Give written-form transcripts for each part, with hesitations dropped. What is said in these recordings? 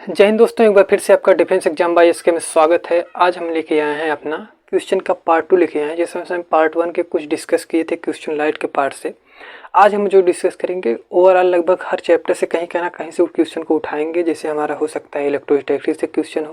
जय हिंद दोस्तों, एक बार फिर से आपका डिफेंस एग्जाम बाय एसके में स्वागत है। आज हम लेके आए हैं अपना क्वेश्चन का पार्ट 2 लेके आए हैं। जैसे हम पार्ट 1 के कुछ डिस्कस किए थे क्वेश्चन लाइट के पार्ट से। आज हम जो डिस्कस करेंगे ओवरऑल लगभग हर चैप्टर से कहीं ना कहीं से उस क्वेश्चन को उठाएंगे। जैसे हमारा हो सकता है इलेक्ट्रोस्टैटिक्स से क्वेश्चन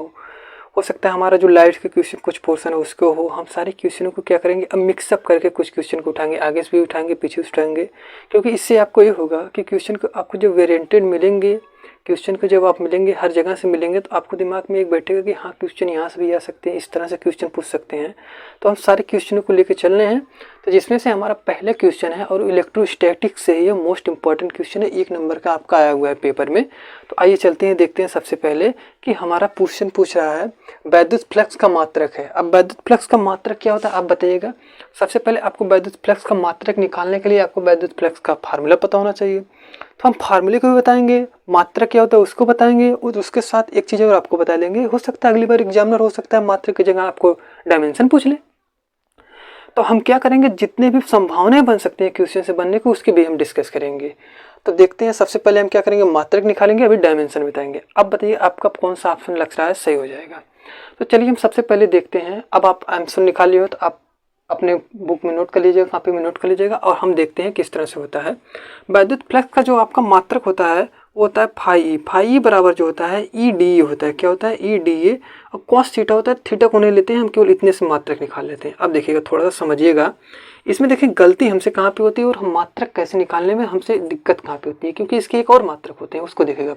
हो सकता है हमारा जो लाइट के क्वेश्चन कुछ पोर्शन है उसको हो। हम सारे क्वेश्चनों को क्या करेंगे, अब मिक्सअप करके कुछ क्वेश्चन को उठाएंगे, आगे से भी उठाएंगे, पीछे से उठाएंगे। क्योंकि इससे आपको ये होगा कि क्वेश्चन को आपको जो वेरिएंटेड मिलेंगे, क्वेश्चन को जब आप मिलेंगे हर जगह से मिलेंगे तो आपको दिमाग में एक बैठेगा कि हाँ क्वेश्चन यहाँ से भी आ सकते हैं, इस तरह से क्वेश्चन पूछ सकते हैं। तो हम सारे क्वेश्चनों को लेकर चल रहे हैं। तो जिसमें से हमारा पहला क्वेश्चन है और इलेक्ट्रोस्टैटिक्स से ये मोस्ट इंपॉर्टेंट क्वेश्चन है, 1 नंबर का आपका आया हुआ है पेपर में। तो आइए चलते हैं, देखते हैं सबसे पहले कि हमारा क्वेश्चन पूछ रहा है वैद्युत फ्लक्स का मात्रक है। अब वैद्युत फ्लक्स का मात्रक क्या होता है आप बताइएगा। सबसे पहले आपको वैद्युत फ्लक्स का मात्रक निकालने के लिए आपको वैद्युत फ्लक्स का फार्मूला पता होना चाहिए। तो हम फार्मूले को भी बताएंगे, मात्रक क्या होता है उसको बताएंगे, और उसके साथ एक चीज़ और आपको बता देंगे। हो सकता है अगली बार एग्जामिनर हो सकता है मात्रक की जगह आपको डायमेंशन पूछ ले। तो हम क्या करेंगे, जितने भी संभावनाएं बन सकती हैं क्वेश्चन से बनने को उसके भी हम डिस्कस करेंगे। तो देखते हैं, सबसे पहले हम क्या करेंगे, मात्रक निकालेंगे, अभी डायमेंशन बताएंगे। अब बताइए आपका कौन सा ऑप्शन लग रहा है सही हो जाएगा। तो चलिए हम सबसे पहले देखते हैं। अब आप आंसर निकाल लिए हो तो आप अपने बुक में नोट कर लीजिएगा, कॉपी में नोट कर लीजिएगा, और हम देखते हैं किस तरह से होता है। वैद्युत फ्लक्स का जो आपका मात्रक होता है वो होता है फाई ई बराबर जो होता है ई डी ए होता है। क्या होता है, ई डी ए। और कॉस थीटा होता है, थीटा को नहीं लेते हैं हम, केवल इतने से मात्रक निकाल लेते हैं। अब देखिएगा, थोड़ा सा समझिएगा इसमें। देखिए गलती हमसे कहाँ पे होती है और हम मात्रक कैसे निकालने में हमसे दिक्कत कहाँ पे होती है, क्योंकि इसके एक और मात्रक होते हैं, उसको देखेगा।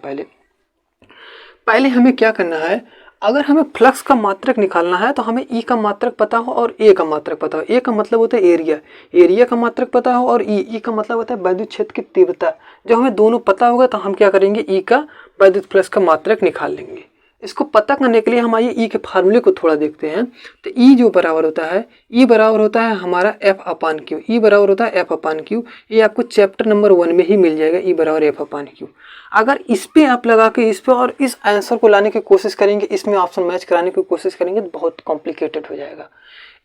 पहले हमें क्या करना है, अगर हमें फ्लक्स का मात्रक निकालना है तो हमें ई का मात्रक पता हो और ए का मात्रक पता हो। ए का मतलब होता है एरिया, एरिया का मात्रक पता हो, और ई का मतलब होता है वैद्युत क्षेत्र की तीव्रता। जब हमें दोनों पता होगा तो हम क्या करेंगे, ई का वैद्युत फ्लक्स का मात्रक निकाल लेंगे। इसको पता करने के लिए हम आइए ई के फार्मूले को थोड़ा देखते हैं। तो ई जो बराबर होता है, ई बराबर होता है हमारा एफ अपान क्यू। ई बराबर होता है एफ अपान क्यू। ये आपको चैप्टर नंबर 1 में ही मिल जाएगा, ई बराबर एफ अपान क्यू। अगर इस पे आप लगा के इस पे और इस आंसर को लाने की कोशिश करेंगे, इसमें ऑप्शन मैच कराने की कोशिश करेंगे तो बहुत कॉम्प्लिकेटेड हो जाएगा।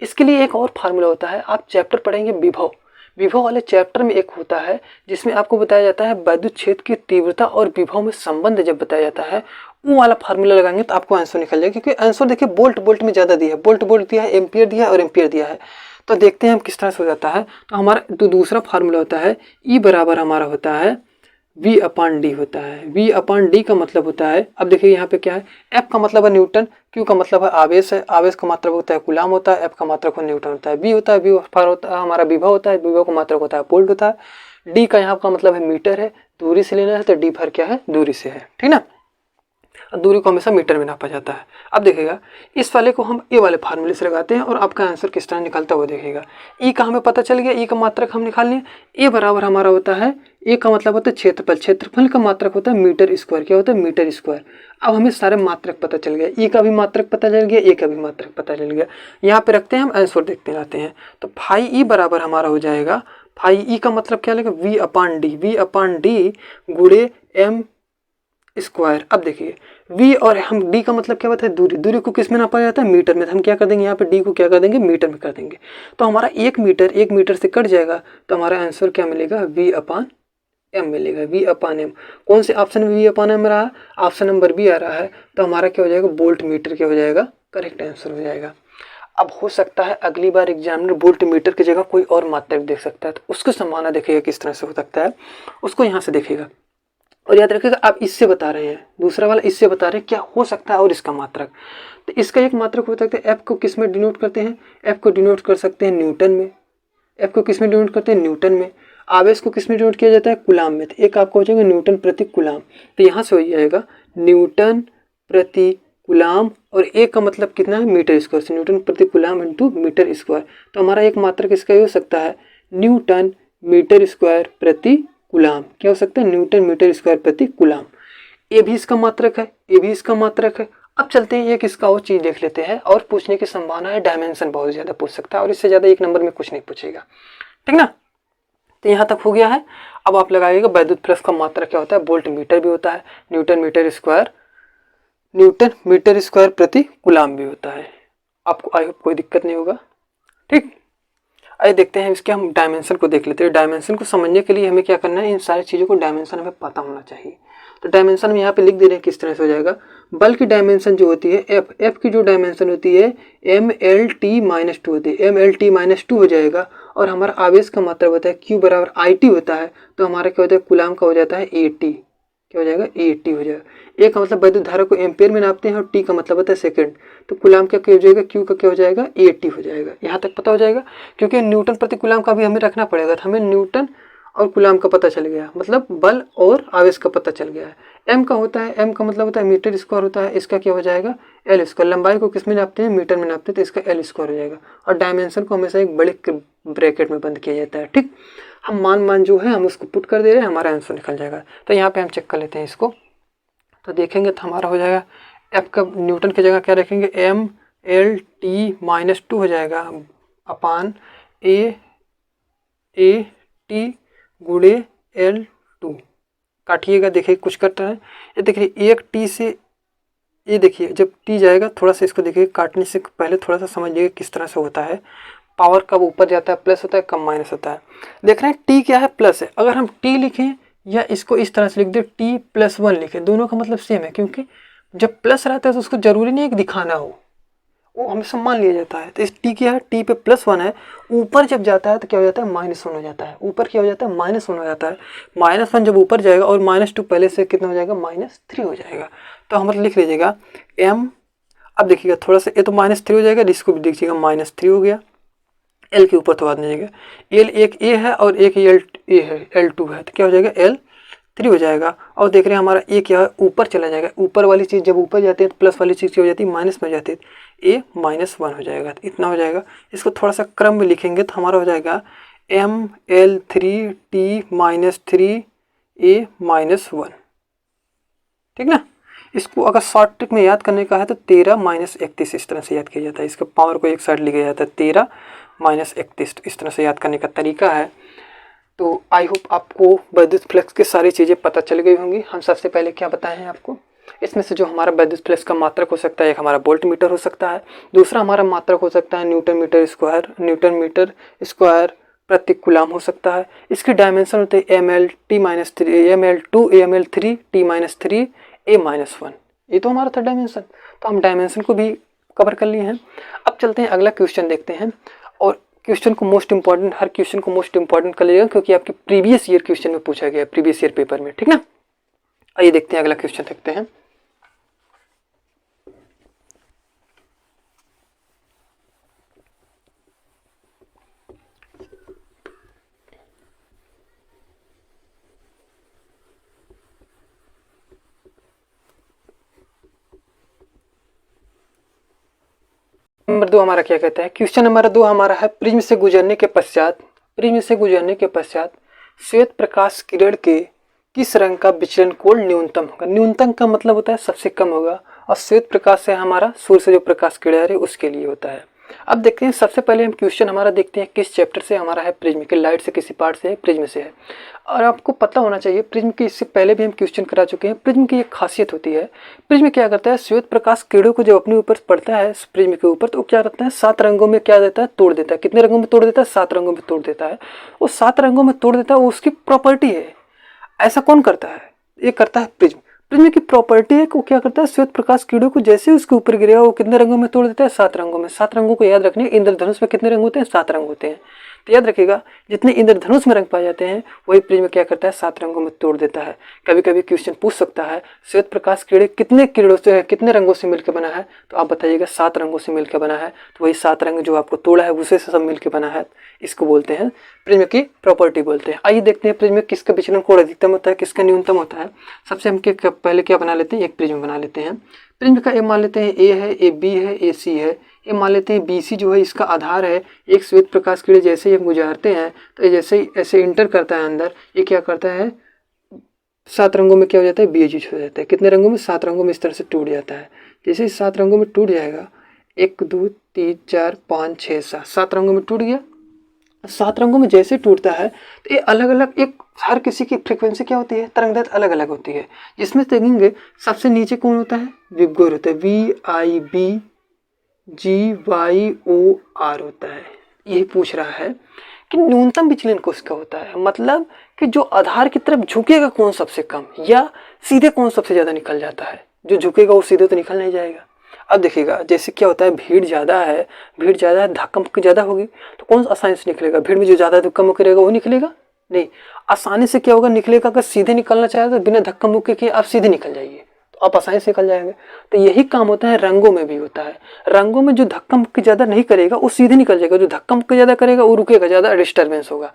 इसके लिए एक और फार्मूला होता है, आप चैप्टर पढ़ेंगे विभव। विभव वाले चैप्टर में एक होता है जिसमें आपको बताया जाता है वैद्युत क्षेत्र की तीव्रता और विभव में संबंध जब बताया जाता है, वो वाला फार्मूला लगाएंगे तो आपको आंसर निकल जाएगा। क्योंकि आंसर देखिए बोल्ट में ज़्यादा दिया है, बोल्ट दिया है, एम्पियर दिया है और एम्पियर दिया है। तो देखते हैं हम किस तरह से हो जाता है। तो हमारा तो दूसरा फार्मूला होता है ई बराबर हमारा होता है V अपान डी होता है। V अपान डी का मतलब होता है, अब देखिए यहाँ पे क्या है, F का मतलब है न्यूटन, Q का मतलब है आवेश है, आवेश का मात्रक होता है कूलाम होता है, F का मात्रक न्यूटन होता है, V होता है, V होता है हमारा विभव होता है, विभव का मात्रक होता है वोल्ट होता है, D का यहाँ का मतलब है मीटर है, दूरी से लेना है तो D भर क्या है, दूरी से है, ठीक ना। दूरी को हमेशा मीटर में नापा जाता है। अब देखिएगा इस वाले को हम ए वाले फार्मूले से लगाते हैं और आपका आंसर किस तरह निकलता हुआ देखिएगा। ई का हमें पता चल गया, ई का मात्रक हम निकाल लिए। ए बराबर हमारा होता है, ए का मतलब होता है क्षेत्रफल, क्षेत्रफल का मात्रक होता है मीटर स्क्वायर। क्या होता है, मीटर स्क्वायर। अब हमें सारे मात्रक पता चल गया, ई का भी मात्रक पता चल गया, ए का भी मात्रक पता चल गया। यहाँ पे रखते हैं हम, आंसर देखते रहते हैं। तो फाई ई बराबर हमारा हो जाएगा, फाई ई का मतलब क्या लगेगा, V upon D, V upon D गुणे एम स्क्वायर। अब देखिए v और हम d का मतलब क्या होता है, दूरी। दूरी को किस में नापा जाता है, मीटर में। तो हम क्या कर देंगे, यहाँ पे d को क्या कर देंगे, मीटर में कर देंगे। तो हमारा 1 मीटर से कट जाएगा, तो हमारा आंसर क्या मिलेगा, v अपान m मिलेगा, v अपान m। कौन से ऑप्शन में v अपान m रहा, ऑप्शन नंबर बी आ रहा है। तो हमारा क्या हो जाएगा, वोल्ट मीटर क्या हो जाएगा, करेक्ट आंसर हो जाएगा। अब हो सकता है अगली बार एग्जामिनर वोल्ट मीटर की जगह कोई और मात्रक देख सकता है, तो उसकी संभावना देखिएगा किस तरह से हो सकता है, उसको यहाँ से देखिएगा। और याद रखिएगा आप इससे बता रहे हैं, दूसरा वाला इससे बता रहे हैं क्या हो सकता है और इसका मात्रक। तो इसका एक मात्रक हो सकता है, एफ को किस में डिनोट करते हैं, एफ को डिनोट कर सकते हैं न्यूटन में। एफ को किस में डिनोट करते हैं, न्यूटन में। आवेश को किस में डिनोट किया जाता है, कूलाम में। तो एक आपको हो जाएगा न्यूटन प्रति कूलाम। तो यहाँ से हो जाएगा न्यूटन प्रति कूलाम, और एक का मतलब कितना है, मीटर स्क्वायर से। न्यूटन प्रति कूलाम इंटू मीटर स्क्वायर। तो हमारा एक मात्रक इसका हो सकता है न्यूटन मीटर स्क्वायर प्रति कूलाम। क्या हो सकता है, न्यूटन मीटर स्क्वायर प्रति कूलाम। ए भी इसका मात्रक है, ए भी इसका मात्रक है। अब चलते हैं एक इसका और चीज देख लेते हैं, और पूछने की संभावना है, डायमेंशन बहुत ज्यादा पूछ सकता है, और इससे ज्यादा 1 नंबर में कुछ नहीं पूछेगा, ठीक ना। तो यहाँ तक हो गया है। अब आप लगाइएगा वैद्युत फ्लक्स का मात्रक क्या होता है, वोल्ट मीटर भी होता है, न्यूटन मीटर स्क्वायर प्रति कूलाम भी होता है। आपको आई होप कोई दिक्कत नहीं होगा, ठीक। आइए देखते हैं इसके हम डायमेंशन को देख लेते हैं। डायमेंशन को समझने के लिए हमें क्या करना है, इन सारी चीज़ों को डायमेंशन हमें पता होना चाहिए। तो डायमेंशन हम यहाँ पे लिख दे रहे हैं किस तरह से हो जाएगा। बल की डायमेंशन जो होती है एफ की जो डायमेंशन होती है MLT-2 होती है, MLT-2 हो जाएगा। और हमारा आवेश का मात्रक होता है Q बराबर IT होता है, तो हमारा क्या होता है कूलाम का हो जाता है AT, क्या हो जाएगा AT हो जाएगा। ए का मतलब वैद्युत धारा को एम्पेयर में नापते हैं और टी का मतलब होता है सेकंड, तो कूलाम क्या हो जाएगा, क्यू का क्या हो जाएगा AT हो जाएगा। यहाँ तक पता हो जाएगा, क्योंकि न्यूटन प्रति कूलाम का भी हमें रखना पड़ेगा। तो हमें न्यूटन और कूलाम का पता चल गया, मतलब बल और आवेश का पता चल गया है। एम का होता है, एम का मतलब होता है मीटर स्क्वायर होता है, इसका क्या हो जाएगा L स्क्वायर। लंबाई को किस में नापते हैं, मीटर में नापते हैं, तो इसका L स्क्वायर हो जाएगा। और डायमेंशन को हमेशा एक बड़े ब्रैकेट में बंद किया जाता है, ठीक। हम मान जो है हम उसको पुट कर दे रहे हैं, हमारा आंसर निकल जाएगा। तो यहाँ पे हम चेक कर लेते हैं इसको, तो देखेंगे तो हमारा हो जाएगा एफ का न्यूटन की जगह क्या रखेंगे MLT-2 हो जाएगा अपान AT गुणे L2। काटिएगा, देखिए कुछ करता है, ये देखिए एक टी से, ये देखिए जब टी जाएगा थोड़ा सा इसको देखिए, काटने से पहले थोड़ा सा समझिए किस तरह से होता है। पावर कब ऊपर जाता है, प्लस होता है, कब माइनस होता है। देख रहे हैं टी क्या है, प्लस है। अगर हम टी लिखें या इसको इस तरह से लिख दे T+1 लिखें, दोनों का मतलब सेम है, क्योंकि जब प्लस रहता है तो उसको जरूरी नहीं है कि दिखाना हो, वो हमेशा मान लिया जाता है। तो इस टी क्या है, टी पे +1 है, ऊपर जब जाता है तो क्या हो जाता है -1 हो जाता है, ऊपर क्या हो जाता है -1 हो जाता है। -1 जब ऊपर जाएगा और -2 पहले से कितना हो जाएगा -3 हो जाएगा। तो हम लिख लीजिएगा M, अब देखिएगा थोड़ा सा, ये तो -3 हो जाएगा, इसको भी देखिएगा -3 हो गया। L के ऊपर तो बात नहीं जाएगा, L एक A है और एक L है, L2 है, तो क्या हो जाएगा L3 हो जाएगा। और देख रहे हैं हमारा A क्या है, ऊपर चला जाएगा, ऊपर वाली चीज़ जब ऊपर जाती है तो प्लस वाली चीज़ क्या हो जाती है माइनस में हो जाती है, A-1 हो जाएगा। तो इतना हो जाएगा। इसको थोड़ा सा क्रम में लिखेंगे तो हमारा हो जाएगा ML3T-3A-1, ठीक ना। इसको अगर शॉर्ट ट्रिक में याद करने का है तो 13-31 इस तरह से याद किया जाता है। इसका पावर को एक साइड लिखा जाता है, 13-31 इस तरह से याद करने का तरीका है। तो आई होप आपको वैद्युत फ्लक्स की सारी चीज़ें पता चल गई होंगी। हम सबसे पहले क्या बताए हैं आपको, इसमें से जो हमारा वैद्युत फ्लक्स का मात्रक हो सकता है, एक हमारा वोल्ट मीटर हो सकता है, दूसरा हमारा मात्रक हो सकता है न्यूटन मीटर स्क्वायर प्रति कूलाम हो सकता है। इसकी डायमेंशन होते हैं ML-T-3, ML2, ML3, T-3, A-1। ये तो हमारा था डायमेंशन। तो हम डायमेंशन को भी कवर कर लिए हैं। अब चलते हैं अगला क्वेश्चन देखते हैं। और क्वेश्चन को मोस्ट इंपॉर्टेंट, हर क्वेश्चन को मोस्ट इंपॉर्टेंट कर लीजिएगा, क्योंकि आपके प्रीवियस ईयर क्वेश्चन में पूछा गया है, प्रीवियस ईयर पेपर में, ठीक ना। आइए देखते हैं अगला क्वेश्चन देखते हैं। नंबर 2 हमारा क्या कहता है, क्वेश्चन नंबर 2 हमारा है प्रिज्म से गुजरने के पश्चात श्वेत प्रकाश किरण के किस रंग का विचलन कोण न्यूनतम होगा। न्यूनतम का मतलब होता है सबसे कम होगा, और श्वेत प्रकाश से हमारा सूर्य से जो प्रकाश किरण है उसके लिए होता है। अब देखते हैं, सबसे पहले हम क्वेश्चन हमारा देखते हैं किस चैप्टर से हमारा है, प्रिज्म के, लाइट से किसी पार्ट से है, प्रिज्म से है। और आपको पता होना चाहिए प्रिज्म की, इससे पहले भी हम क्वेश्चन करा चुके हैं। प्रिज्म की एक खासियत होती है, प्रिज्म क्या करता है, श्वेत प्रकाश किरणों को जब अपने ऊपर पड़ता है प्रिज्म के ऊपर, तो क्या करता है 7 रंगों में क्या देता है, तोड़ देता है। कितने रंगों में तोड़ देता है, 7 रंगों में तोड़ देता है। वो 7 रंगों में तोड़ देता है, वो उसकी प्रॉपर्टी है। ऐसा कौन करता है, ये करता है प्रिज्म। प्रिज्म की प्रॉपर्टी है कि वो क्या करता है, श्वेत प्रकाश किरणों को जैसे उसके ऊपर गिरेगा वो कितने रंगों में तोड़ देता है, 7 रंगों में। 7 रंगों को याद रखने, इंद्रधनुष में कितने रंग होते हैं, 7 रंग होते हैं। तो याद रखिएगा, जितने इंद्रधनुष में रंग पाए जाते हैं वही प्रिज्म क्या करता है, 7 रंगों में तोड़ देता है। कभी कभी क्वेश्चन पूछ सकता है श्वेत प्रकाश किरण कितने किरणों से, कितने रंगों से मिलकर बना है, तो आप बताइएगा 7 रंगों से मिलकर बना है। तो वही 7 रंग जो आपको तोड़ा है उसे से सब मिलकर बना है, इसको बोलते हैं प्रिज्म की प्रॉपर्टी बोलते हैं। आइए देखते हैं प्रिज्म में किसका विचलन कोण अधिकतम होता है, किसका न्यूनतम होता है। सबसे हम पहले क्या बना लेते हैं, एक प्रिज्म बना लेते हैं। प्रिज्म का ए मान लेते हैं ए है, ए बी है, ए सी है। ये मान लेते हैं BC जो है इसका आधार है। एक श्वेत प्रकाश किरण जैसे ही हम गुजारते हैं तो ये जैसे ही ऐसे इंटर करता है अंदर, ये क्या करता है 7 रंगों में क्या हो जाता है, विभाजित हो जाता है। कितने रंगों में, 7 रंगों में इस तरह से टूट जाता है। जैसे ही 7 रंगों में टूट जाएगा, 1 2 3 4 5 6 7, 7 रंगों में टूट गया। 7 रंगों में जैसे टूटता है तो ये अलग अलग, एक हर किसी की फ्रीक्वेंसी क्या होती है, तरंगदैर्घ्य अलग अलग होती है। जिसमें देखेंगे सबसे नीचे कौन होता है, विबगोर होता है, VIBGYOR होता है। यही पूछ रहा है कि न्यूनतम विचलन किसका होता है, मतलब कि जो आधार की तरफ झुकेगा कौन सबसे कम या सीधे कौन सबसे ज़्यादा निकल जाता है। जो झुकेगा वो सीधे तो निकल नहीं जाएगा। अब देखिएगा जैसे क्या होता है, भीड़ ज़्यादा है, धक्का मुक्की ज़्यादा होगी तो कौन आसानी से निकलेगा, भीड़ में जो ज़्यादा धक्का मुक्की रहेगा वो निकलेगा नहीं। आसानी से क्या होगा, निकलेगा। अगर सीधे निकलना चाहे तो बिना धक्का मुक्की के आप सीधे निकल जाइए तो आप आसानी से निकल जाएंगे। तो यही काम होता है रंगों में भी होता है। रंगों में जो धक्का मुक्की ज़्यादा नहीं करेगा वो सीधे निकल जाएगा, जो धक्का मुक्की ज़्यादा करेगा वो रुकेगा ज़्यादा, डिस्टर्बेंस होगा।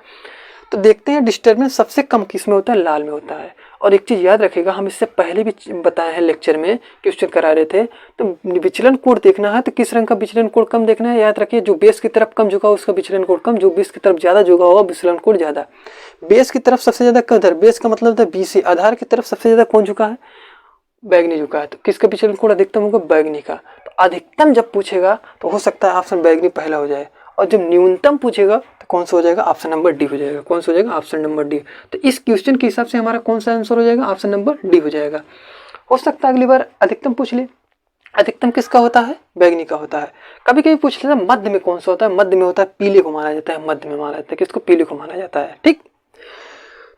तो देखते हैं डिस्टर्बेंस सबसे कम किस में होता है, लाल में होता है। और एक चीज़ याद रखिएगा, हम इससे पहले भी बताए हैं लेक्चर में, क्वेश्चन करा रहे थे, तो विचलन कोण देखना है तो किस रंग का विचलन कोण कम देखना है। याद रखिए जो बेस की तरफ कम झुका उसका विचलन कोण कम, जो बेस की तरफ ज़्यादा झुका होगा विचलन कोण ज़्यादा। बेस की तरफ सबसे ज़्यादा कम, बेस का मतलब था BC, आधार की तरफ सबसे ज़्यादा कौन झुका है, बैगनी झुका है। तो किसका विचलन कोण अधिकतम होगा, बैगनी का। तो अधिकतम जब पूछेगा तो हो सकता है ऑप्शन बैगनी पहला हो जाए, और जब न्यूनतम पूछेगा तो कौन सा हो जाएगा, ऑप्शन नंबर डी हो जाएगा। कौन सा हो जाएगा, ऑप्शन नंबर डी। तो इस क्वेश्चन के हिसाब से हमारा कौन सा आंसर हो जाएगा, ऑप्शन नंबर डी हो जाएगा। हो सकता है अगली बार अधिकतम पूछ ले। अधिकतम किसका होता है, बैगनी का होता है। कभी कभी पूछ लेता है मध्य में कौन सा होता है, मध्य में होता है पीले को माना जाता है, मध्य में माना जाता है, किसको, पीले को माना जाता है। ठीक,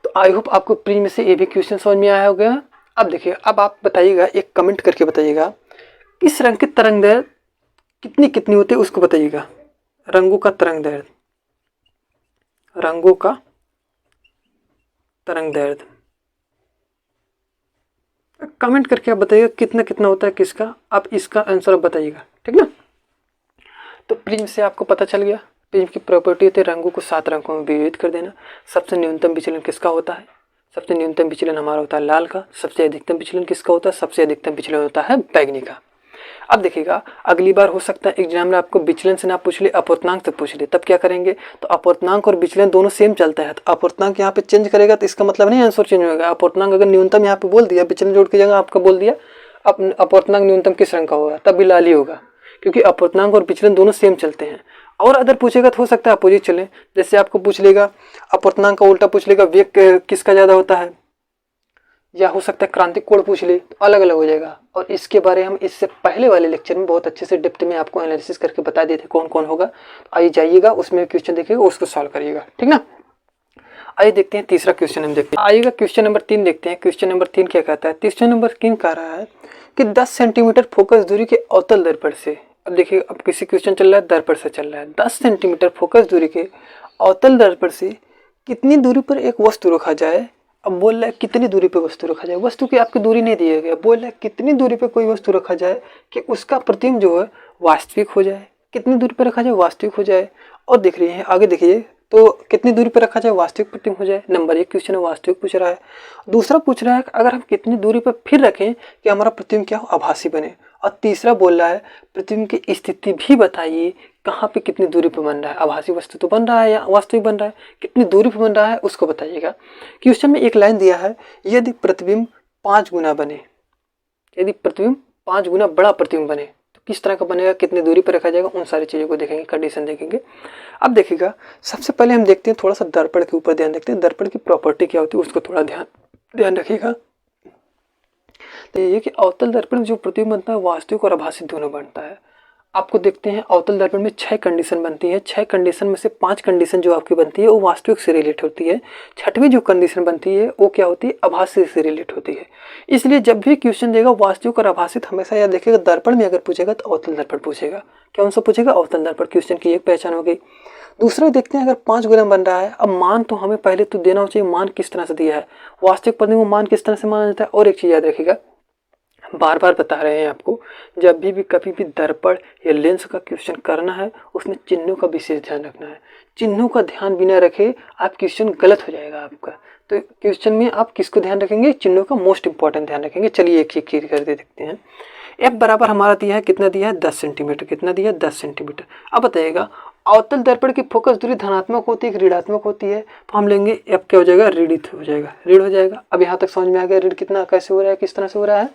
तो आई होप आपको प्री में से ये भी क्वेश्चन समझ में आया होगा। अब देखिए, अब आप बताइएगा, एक कमेंट करके बताइएगा इस रंग की तरंग दैर्घ्य कितनी कितनी होती है उसको बताइएगा। रंगों का तरंग दैर्घ्य, रंगों का तरंग दैर्घ्य कमेंट करके आप बताइएगा कितना कितना होता है किसका। आप इसका आंसर आप बताइएगा, ठीक ना। तो प्रिज्म से आपको पता चल गया, प्रिज्म की प्रॉपर्टी होती है रंगों को 7 रंगों में विभेद कर देना। सबसे न्यूनतम विचलन किसका होता है, सबसे न्यूनतम विचलन हमारा होता है लाल का। सबसे अधिकतम विचलन किसका होता है, सबसे अधिकतम विचलन होता है बैगनी का। अब देखिएगा अगली बार हो सकता है एग्जाम में आपको विचलन से ना पूछ ले, अपूर्णांक से पूछ ले, तब क्या करेंगे, तो अपूर्णांक और विचलन दोनों सेम चलता है, तो अपूर्णांक यहाँ पे चेंज करेगा तो इसका मतलब नहीं आंसर चेंज होगा। अपूर्णांक अगर न्यूनतम यहाँ पे बोल दिया, विचलन जोड़ की जगह आपका बोल दिया अब अपूर्णांक न्यूनतम किस रंग का होगा, तब भी लाल ही होगा, क्योंकि अपूर्णांक और विचलन दोनों सेम चलते हैं। और अदर पूछेगा तो हो सकता है अपोजिट चले, जैसे आपको पूछ लेगा अपूर्णांक का उल्टा पूछ लेगा, वेग किसका ज़्यादा होता है, या हो सकता है क्रांतिक कोण पूछ ले, तो अलग अलग हो जाएगा। और इसके बारे हम इससे पहले वाले लेक्चर में बहुत अच्छे से डेप्थ में आपको एनालिसिस करके बता दिए थे कौन कौन होगा। तो आइए जाइएगा, उसमें क्वेश्चन देखिएगा, उसको सॉल्व करिएगा, ठीक ना। आइए देखते हैं तीसरा क्वेश्चन हम देखते हैं। आइएगा क्वेश्चन नंबर 3 देखते हैं। क्वेश्चन नंबर 3 क्या कहता है, क्वेश्चन नंबर 3 कह रहा है कि 10 सेंटीमीटर फोकस दूरी के अवतल दर्पण से, अब देखिए अब किसी क्वेश्चन चल रहा है दर्पण से चल रहा है, 10 सेंटीमीटर फोकस दूरी के अवतल दर्पण से कितनी दूरी पर एक वस्तु रखा जाए। अब बोल रहा है कितनी दूरी पे वस्तु रखा जाए, वस्तु की आपकी दूरी नहीं दिया गया, बोल रहा है कितनी दूरी पे कोई वस्तु रखा जाए कि उसका प्रतिबिंब जो है वास्तविक हो जाए। कितनी दूरी पे रखा जाए, वास्तविक हो जाए। और देख रहे हैं आगे देखिए, तो कितनी दूरी पे रखा जाए वास्तविक प्रतिबिंब हो जाए। नंबर 1 क्वेश्चन है वास्तविक पूछ रहा है। दूसरा पूछ रहा है अगर हम कितनी दूरी पर फिर रखें कि हमारा प्रतिबिंब क्या हो, आभासी बने। और तीसरा बोल रहा है प्रतिबिंब की स्थिति भी बताइए, कहाँ पे कितनी दूरी पे बन रहा है, आभासी वस्तु तो बन रहा है या वास्तविक बन रहा है, कितनी दूरी पे बन रहा है उसको बताइएगा। क्वेश्चन में एक लाइन दिया है, यदि प्रतिबिंब 5 गुना बने, यदि प्रतिबिंब 5 गुना बड़ा प्रतिबिंब बने तो किस तरह का बनेगा, कितनी दूरी पर रखा जाएगा, उन सारी चीज़ों को देखेंगे, कंडीशन देखेंगे। अब देखिएगा सबसे पहले हम देखते हैं थोड़ा सा दर्पण के ऊपर ध्यान देखते हैं, दर्पण की प्रॉपर्टी क्या होती है उसको थोड़ा ध्यान रखिएगा। तो ये कि अवतल दर्पण जो प्रतिबिंब बनता है वास्तविक और आभासी दोनों बनता है। आपको देखते हैं अवतल दर्पण में 6 कंडीशन बनती है, 6 कंडीशन में से 5 कंडीशन जो आपकी बनती है वो वास्तविक से रिलेट होती है, 6वीं जो कंडीशन बनती है वो क्या होती है, आभासी से रिलेट होती है। इसलिए जब भी क्वेश्चन देगा वास्तविक और आभासी हमेशा याद रखिएगा, दर्पण में अगर पूछेगा तो अवतल दर्पण पूछेगा। कौन सा पूछेगा, अवतल दर्पण। क्वेश्चन की एक पहचान हो गई। दूसरा देखते हैं अगर 5 गुना बन रहा है, अब मान तो हमें पहले तो देना चाहिए, मान किस तरह से दिया है, वास्तविक प्रतिबिंब मान किस तरह से माना जाता है। और एक चीज़ याद रखिएगा, बार बार बता रहे हैं आपको, जब भी कभी भी दर्पण या लेंस का क्वेश्चन करना है उसमें चिन्हों का विशेष ध्यान रखना है। चिन्हों का ध्यान बिना रखे आप क्वेश्चन गलत हो जाएगा आपका। तो क्वेश्चन में आप किसको ध्यान रखेंगे, चिन्हों का मोस्ट इंपॉर्टेंट ध्यान रखेंगे। चलिए एक एक कर देखते हैं। एफ बराबर हमारा दिया है, कितना दिया है, 10 सेंटीमीटर। कितना दिया है, 10 सेंटीमीटर। अब बताइएगा अवतल दर्पण की फोकस दूरी धनात्मक होती है कि ऋणात्मक होती है, तो हम लेंगे एफ क्या हो जाएगा, ऋण हो जाएगा, ऋण हो जाएगा। अब यहाँ तक समझ में आ गया ऋण कितना कैसे हो रहा है, किस तरह से हो रहा है।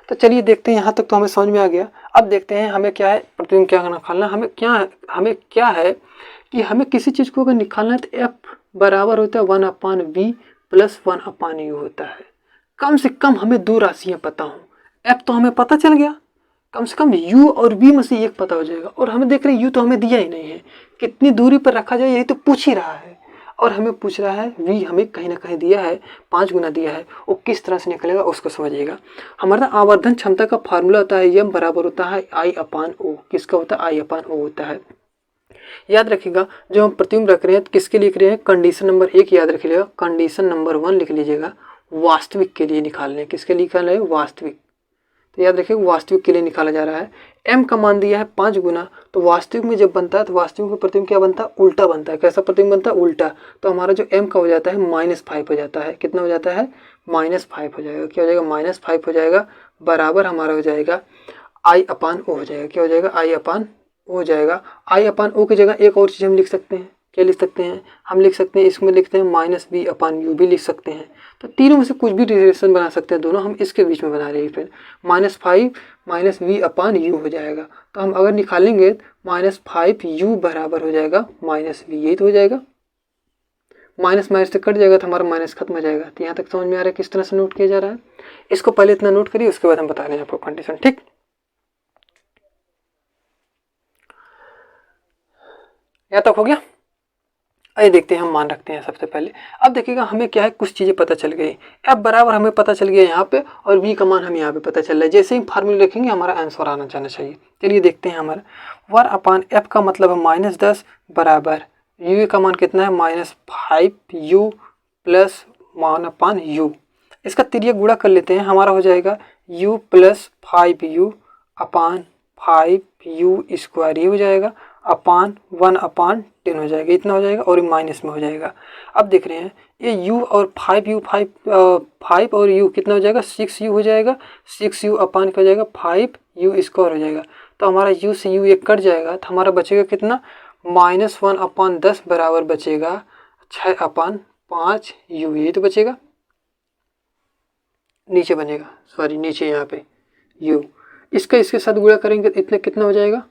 तो चलिए देखते हैं, यहाँ तक तो हमें समझ में आ गया। अब देखते हैं हमें क्या है, प्रतिबिंब क्या निकालना, हमें क्या है कि हमें किसी चीज़ को अगर निकालना है तो एफ बराबर होता है 1/v + 1/u होता है। कम से कम हमें 2 राशियाँ पता हों। एफ तो हमें पता चल गया कम से कम u और v में से एक पता हो जाएगा। और हमें देख रहे हैं u तो हमें दिया ही नहीं है, कितनी दूरी पर रखा जाए यही तो पूछ ही रहा है। और हमें पूछ रहा है v हमें कहीं ना कहीं दिया है, 5 गुना दिया है, वो किस तरह से निकलेगा उसको समझिएगा। हमारा आवर्धन क्षमता का फार्मूला होता है m बराबर होता है I/O। किसका होता है? I/O होता है। याद रखिएगा जो हम प्रतिबिंब रख रहे हैं किसके लिख रहे हैं? कंडीशन नंबर 1 याद रखिएगा, कंडीशन नंबर 1 लिख लीजिएगा, वास्तविक के लिए निकालने। किसके लिए निकालना है? वास्तविक। तो याद रखिए वास्तविक के लिए निकाला जा रहा है। m का मान दिया है 5 गुना, तो वास्तविक में जब बनता है तो वास्तविक में प्रतिबिंब क्या बनता है? उल्टा बनता है। कैसा प्रतिबिंब बनता है? उल्टा। तो हमारा जो m का हो जाता है -5 हो जाता है। कितना हो जाता है? -5 हो जाएगा। क्या हो जाएगा? -5 हो जाएगा, बराबर हमारा हो जाएगा I/O हो जाएगा। क्या हो जाएगा? I/O हो जाएगा। I/O की जगह एक और चीज़ हम लिख सकते हैं। क्या लिख सकते हैं? हम लिख सकते हैं, इसमें लिखते हैं -V/U भी लिख सकते हैं। तो तीनों में से कुछ भी रिलेशन बना सकते हैं, दोनों हम इसके बीच में बना रहे हैं। फिर -5 -V/U हो जाएगा। तो हम अगर निकालेंगे -5U बराबर हो जाएगा -V, यही तो हो जाएगा। माइनस माइनस से कट जाएगा तो हमारा माइनस खत्म हो जाएगा। तो यहाँ तक समझ में आ रहा है किस तरह से नोट किया जा रहा है। इसको पहले इतना नोट करिए, उसके बाद हम बता रहे हैं आपको कंडीशन। ठीक, यहाँ तक हो गया। आइए देखते हैं हम मान रखते हैं सबसे पहले। अब देखिएगा हमें क्या है, कुछ चीज़ें पता चल गई। अब बराबर हमें पता चल गया यहाँ पे, और v का मान हमें यहाँ पे पता चल रहा है। जैसे ही फार्मूला लिखेंगे हमारा आंसर आना जाना चाहिए। चलिए देखते हैं। हमारा 1/f का मतलब है -10 बराबर u का मान कितना है? -5u plus 1/u। इसका तिर्यक गुणा कर लेते हैं, हमारा हो जाएगा u प्लस 5u अपान 5u स्क्वायर, ये हो जाएगा अपान 1/10 हो जाएगा। इतना हो जाएगा और माइनस में हो जाएगा। अब देख रहे हैं ये u और 5 और u कितना हो जाएगा? 6u हो जाएगा। 6u अपान का हो जाएगा 5u स्क्वायर हो जाएगा। तो हमारा u से u एक कट जाएगा, तो हमारा बचेगा कितना? -1/10 बराबर बचेगा 6/5u, यही तो बचेगा। नीचे बनेगा, सॉरी नीचे यहाँ पे u, इसका इसके साथ गुणा करेंगे तो इतना कितना हो जाएगा?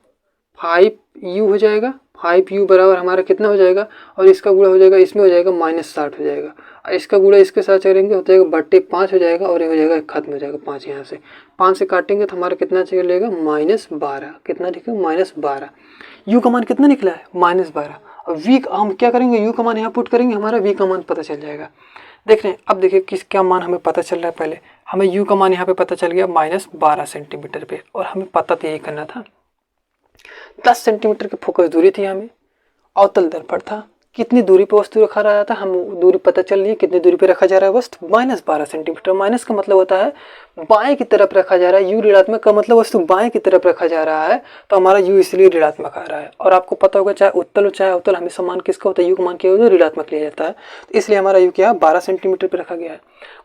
5u हो जाएगा। 5u बराबर हमारा कितना हो जाएगा? और इसका गुणा हो जाएगा, इसमें हो जाएगा -60 हो जाएगा। और इसका गुणा इसके साथ करेंगे हो जाएगा /5 हो जाएगा, और ये हो जाएगा खत्म हो जाएगा 5 यहाँ से। 5 से काटेंगे तो हमारा कितना चलेगा? -12। कितना लिखेंगे? -12। u का मान कितना निकला है? -12। और v हम क्या करेंगे? u का मान यहाँ पुट करेंगे, हमारा v का मान पता चल जाएगा। देख रहे हैं। अब देखिए किस क्या मान हमें पता चल रहा है। पहले हमें u का मान यहाँ पे पता चल गया -12 सेंटीमीटर पे, और हमें पता तो यही करना था। 10 सेंटीमीटर की फोकस दूरी थी, हमें अवतल दर्पण था। कितनी दूरी पे वस्तु रखा रहा था? हम दूरी पता चल रही है, कितनी दूरी पे रखा जा रहा है वस्तु? -12 सेंटीमीटर। माइनस का मतलब होता है बाएं की तरफ रखा जा रहा है, u ऋणात्मक का मतलब वस्तु बाएं की तरफ रखा जा रहा है, तो हमारा u इसलिए ऋणात्मक आ रहा है। और आपको पता होगा चाहे उत्तल हो चाहे अवतल, हमेशा मान किसका होता है? u का मान क्या होता है? ऋणात्मक लिया जाता है। तो इसलिए हमारा u क्या है? 12 सेंटीमीटर पर रखा गया है।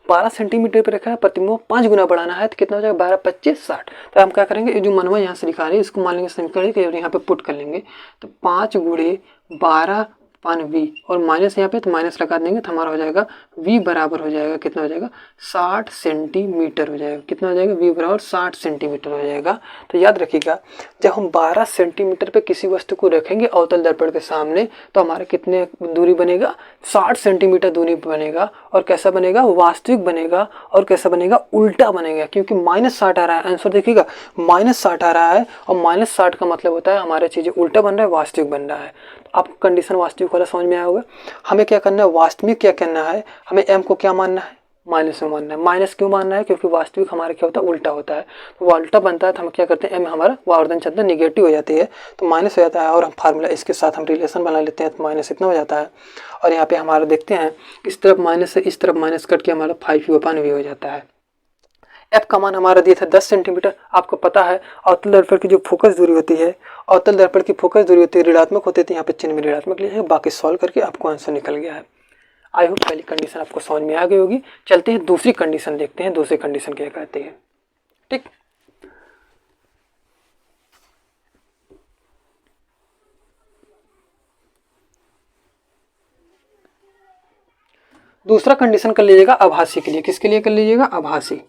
12 सेंटीमीटर पर रखा है, प्रतिबिंब 5 गुना बढ़ाना है, तो कितना हो जाएगा? 12 25 60। तो हम क्या करेंगे, ये जो मनवा यहाँ से लिखा रहे हैं इसको मान लेंगे समीकरण और यहाँ पे पुट कर लेंगे। तो 5 × 12/v और माइनस यहाँ पे, तो माइनस लगा देंगे तो हमारा हो जाएगा v बराबर हो जाएगा कितना हो जाएगा? 60 सेंटीमीटर हो जाएगा। कितना हो जाएगा? v बराबर 60 सेंटीमीटर हो जाएगा। तो याद रखिएगा जब हम 12 सेंटीमीटर पे किसी वस्तु को रखेंगे अवतल दर्पण के सामने, तो हमारा कितने दूरी बनेगा? 60 सेंटीमीटर दूरी बनेगा। और कैसा बनेगा? वास्तविक बनेगा। और कैसा बनेगा? उल्टा बनेगा, क्योंकि -60 आ रहा है। आंसर देखिएगा -60 आ रहा है, और -60 का मतलब होता है हमारे चीज़ें उल्टा बन रहा है, वास्तविक बन रहा है। आपको कंडीशन वास्तविक वाला समझ में आया होगा। हमें क्या करना है? वास्तविक क्या करना है? हमें m को क्या मानना है? माइनस में मानना है। माइनस क्यों मानना है? क्योंकि वास्तविक हमारा क्या होता है? उल्टा होता है। तो वो उल्टा बनता है तो हम क्या करते हैं? m हमारा आवर्धन क्षमता निगेटिव हो जाती है, तो माइनस हो जाता है। और हम फार्मूला इसके साथ हम रिलेशन बना लेते हैं, तो माइनस इतना हो जाता है। और यहाँ पे हमारा देखते हैं इस तरफ माइनस से इस तरफ माइनस कट के हमारा 5u/v हो जाता है। f का मान हमारा दिया था 10 सेंटीमीटर। आपको पता है अवतल दर्पण की जो फोकस दूरी होती है, अवतल दर्पण की फोकस दूरी होती है ऋणात्मक होती है, तो यहाँ पे चिन्ह में ऋणात्मक लिया है। बाकी सॉल्व करके आपको आंसर निकल गया है। आई होप पहली कंडीशन आपको समझ में आ गई होगी। चलते हैं दूसरी कंडीशन देखते हैं। दूसरी कंडीशन क्या कहती है। ठीक, दूसरा कंडीशन कर लीजिएगा आभासी के लिए। किसके लिए कर लीजिएगा? आभासी।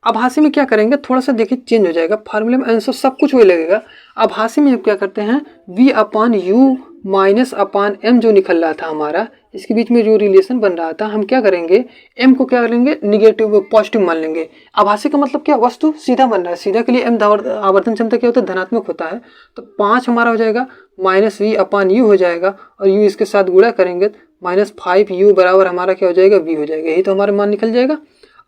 आभासी में क्या करेंगे? थोड़ा सा देखिए चेंज हो जाएगा, फार्मूले में आंसर सब कुछ वही लगेगा। आभासी में क्या करते हैं? v/u माइनस अपान m जो निकल रहा था हमारा, इसके बीच में जो रिलेशन बन रहा था, हम क्या करेंगे m को क्या करेंगे निगेटिव पॉजिटिव मान लेंगे। आभासी का मतलब क्या, वस्तु सीधा बन रहा है, सीधा के लिए m आवर्तन क्षमता क्या होता है धनात्मक होता है। तो 5 हमारा हो जाएगा माइनस v अपान u हो जाएगा और u इसके साथ गुणा करेंगे तो माइनस 5u बराबर हमारा क्या हो जाएगा v हो जाएगा। यही तो हमारा मान निकल जाएगा।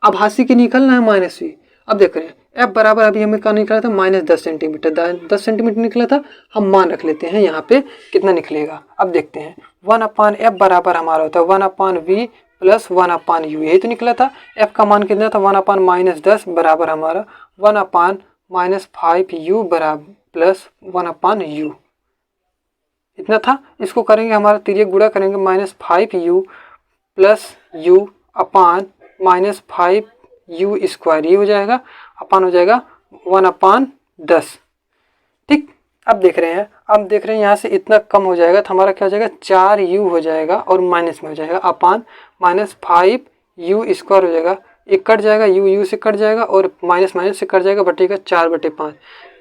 आभासी के निकलना है माइनस v। अब देख रहे हैं f बराबर अभी हमें क्या निकला था माइनस 10 सेंटीमीटर, 10 सेंटीमीटर निकला था। हम मान रख लेते हैं यहाँ पे कितना निकलेगा। अब देखते हैं 1 अपान एफ बराबर हमारा होता है 1 अपान वी प्लस 1 अपान यू, यही तो निकला था। f का मान कितना था 1 अपान माइनस 10 बराबर हमारा 1 अपान माइनस 5u बराबर प्लस 1 अपान यू, इतना था। इसको करेंगे हमारा तिर्यक गुणा करेंगे minus 5u plus u upon minus 5u square, ये हो जाएगा अपान हो जाएगा 1 अपान 10। ठीक, अब देख रहे हैं यहाँ से इतना कम हो जाएगा तो हमारा क्या हो जाएगा 4u हो जाएगा और माइनस में हो जाएगा अपान माइनस 5u स्क्वायर हो जाएगा। एक कट जाएगा u से कट जाएगा और माइनस माइनस से कट जाएगा, बटेगा 4/5,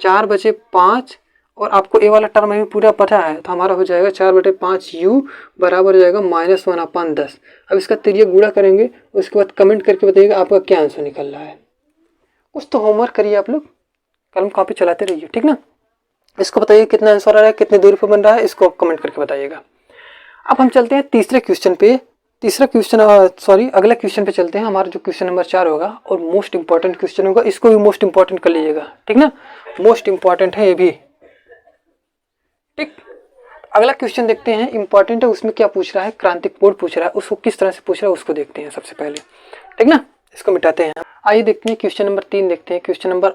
4 बचे 5 और आपको ए वाला टर्म अभी पूरा पता है तो हमारा हो जाएगा 4/5u बराबर हो जाएगा माइनस 1 अपान 10। अब इसका तिर्यक गुणा करेंगे, उसके बाद कमेंट करके बताइएगा आपका क्या आंसर निकल रहा है। कुछ तो होमवर्क करिए आप लोग, कलम कॉपी चलाते रहिए, ठीक ना। इसको बताइए कितना आंसर आ रहा है, कितनी दूरी पर बन रहा है, इसको आप कमेंट करके बताइएगा। अब हम चलते हैं तीसरे क्वेश्चन पे, अगला क्वेश्चन पे चलते हैं। हमारा जो क्वेश्चन नंबर 4 होगा और मोस्ट इंपॉर्टेंट क्वेश्चन होगा, इसको भी मोस्ट इंपॉर्टेंट कर लीजिएगा, ठीक ना, मोस्ट इंपॉर्टेंट है ये भी। ठीक, अगला क्वेश्चन देखते हैं, इंपॉर्टेंट है। उसमें क्या पूछ रहा है, क्रांतिक कोड पूछ रहा है, उसको किस तरह से पूछ रहा है उसको देखते हैं सबसे पहले, ठीक ना। इसको मिटाते हैं। आइए देखते हैं क्वेश्चन नंबर 3 देखते हैं। क्वेश्चन नंबर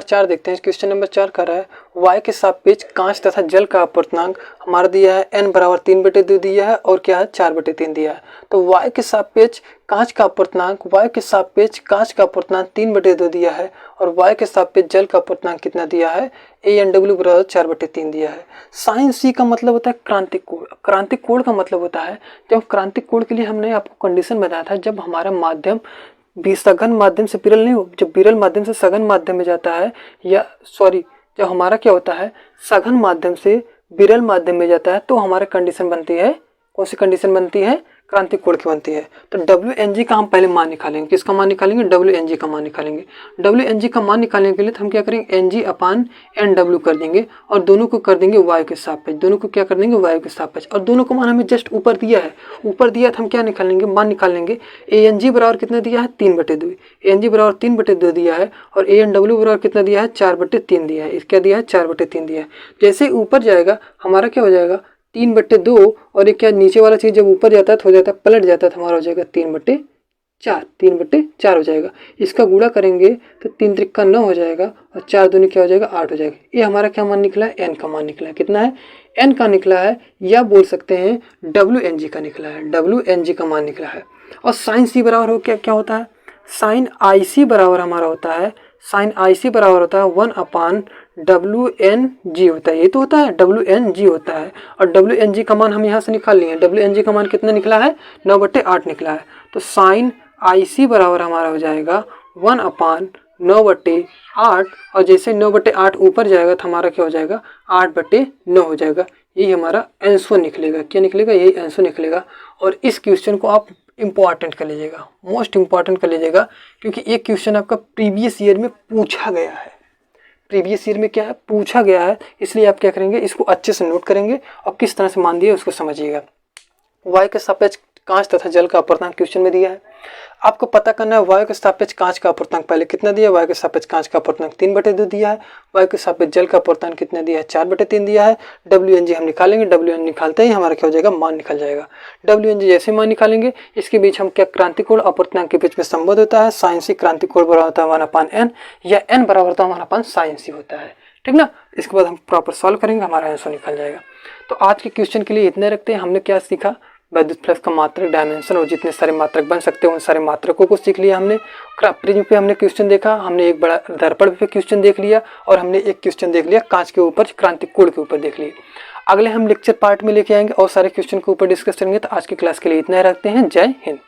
4 देखते हैं। क्वेश्चन नंबर 4 कर रहा है y के सापेक्ष कांच तथा जल का अपूर्णांक हमारा दिया है n बराबर 3/2 दिया है और क्या है 4/3 दिया है। तो y के सापेक्ष कांच का अपूर्णांक 3/2 दिया है और y के सापेक्ष जल का अपूर्णांक कितना दिया है ANW बराबर 4/3 दिया है। साइन सी का मतलब होता है क्रांतिक कोण। क्रांतिक कोण का मतलब होता है, जब क्रांतिक कोण के लिए हमने आपको कंडीशन बताया था, जब हमारा माध्यम भी सघन माध्यम से विरल नहीं हो, जब विरल माध्यम से सघन माध्यम में जाता है, जब हमारा क्या होता है सघन माध्यम से विरल माध्यम में जाता है तो हमारा कंडीशन बनती है, कौन सी कंडीशन बनती है, क्रांतिक कोण की बनती है। तो WNG का हम पहले मान निकालेंगे। किसका मान निकालेंगे, WNG का मान निकालेंगे। WNG का मान निकालने के लिए तो हम क्या करेंगे NG अपान NW कर देंगे और दोनों को कर देंगे y के सापेक्ष, दोनों को क्या कर देंगे y के सापेक्ष, और दोनों को मान हमें जस्ट ऊपर दिया है, ऊपर दिया तो हम क्या निकालेंगे, मान निकालेंगे। ANG बराबर कितना दिया है 3/2, ANG बराबर 3/2 दिया है और ANW बराबर कितना दिया है 4/3 दिया है। क्या दिया है 4/3 दिया है। जैसे ऊपर जाएगा हमारा क्या हो जाएगा 3/2 और एक क्या नीचे वाला चीज जब ऊपर जाता है तो हो जाता है पलट जाता है तो हमारा हो जाएगा 3/4 हो जाएगा। इसका गुणा करेंगे तो 3 त्रिका 9 हो जाएगा और 4 दूनी क्या हो जाएगा 8 हो जाएगा। ये हमारा क्या मान निकला है, n का मान निकला है। कितना है, n का निकला है, या बोल सकते हैं WNG का निकला है, WNG का मान निकला है। और साइन सी बराबर हो क्या होता है, साइन IC बराबर हमारा होता है, साइन IC बराबर होता है 1 अपान WNG होता है, ये तो होता है WNG होता है। और WNG का मान हम यहाँ से निकाल लिए, WNG का मान कितना निकला है 9/8 निकला है। तो साइन IC बराबर हमारा हो जाएगा 1 अपान 9/8 और जैसे 9/8 ऊपर जाएगा तो हमारा क्या हो जाएगा 8/9 हो जाएगा। यही हमारा आंसर निकलेगा। क्या निकलेगा, यही आंसर निकलेगा। और इस क्वेश्चन को आप इम्पॉर्टेंट कर लीजिएगा, मोस्ट इम्पॉर्टेंट कर लीजिएगा, क्योंकि ये क्वेश्चन आपका प्रीवियस ईयर में पूछा गया है। प्रीवियस ईयर में क्या है पूछा गया है, इसलिए आप क्या करेंगे इसको अच्छे से नोट करेंगे और किस तरह से मान दिया उसको समझिएगा। y के सापेक्ष कांच तथा जल का अपूर्णांक क्वेश्चन में दिया है। आपको पता करना है y के सापेक्ष कांच का अपूर्णांक पहले कितना दिया है, y के सापेक्ष कांच का अपूर्णांक 3/2 दिया है, y के सापेक्ष जल का अपूर्णांक कितना दिया है 4/3 दिया है। WNG हम निकालेंगे, WNG निकालते ही हमारा क्या हो जाएगा मान निकल जाएगा। WNG जैसे मान निकालेंगे इसके बीच हम क्या क्रांतिक कोण अपूर्णांक के बीच में संबंध होता है, साइन सी क्रांतिक कोण बराबर होता है 1/n या n बराबर होता है 1/sin सी होता है, ठीक ना। इसके बाद हम प्रॉपर सॉल्व करेंगे, हमारा आंसर निकल जाएगा। तो आज के क्वेश्चन के लिए इतने रखते हैं। हमने क्या सीखा, वैद्युत फ्लक्स का मात्रक, डायमेंशन और जितने सारे मात्रक बन सकते हैं उन सारे मात्रकों को सीख लिया हमने। प्रिज्म पे हमने क्वेश्चन देखा, हमने एक बड़ा दर्पण पे क्वेश्चन देख लिया और हमने एक क्वेश्चन देख लिया कांच के ऊपर, क्रांतिक कोण के ऊपर देख लिए। अगले हम लेक्चर पार्ट में लेके आएंगे और सारे क्वेश्चन के ऊपर डिस्कस करेंगे। तो आज की क्लास के लिए इतना ही रखते हैं। जय हिंद।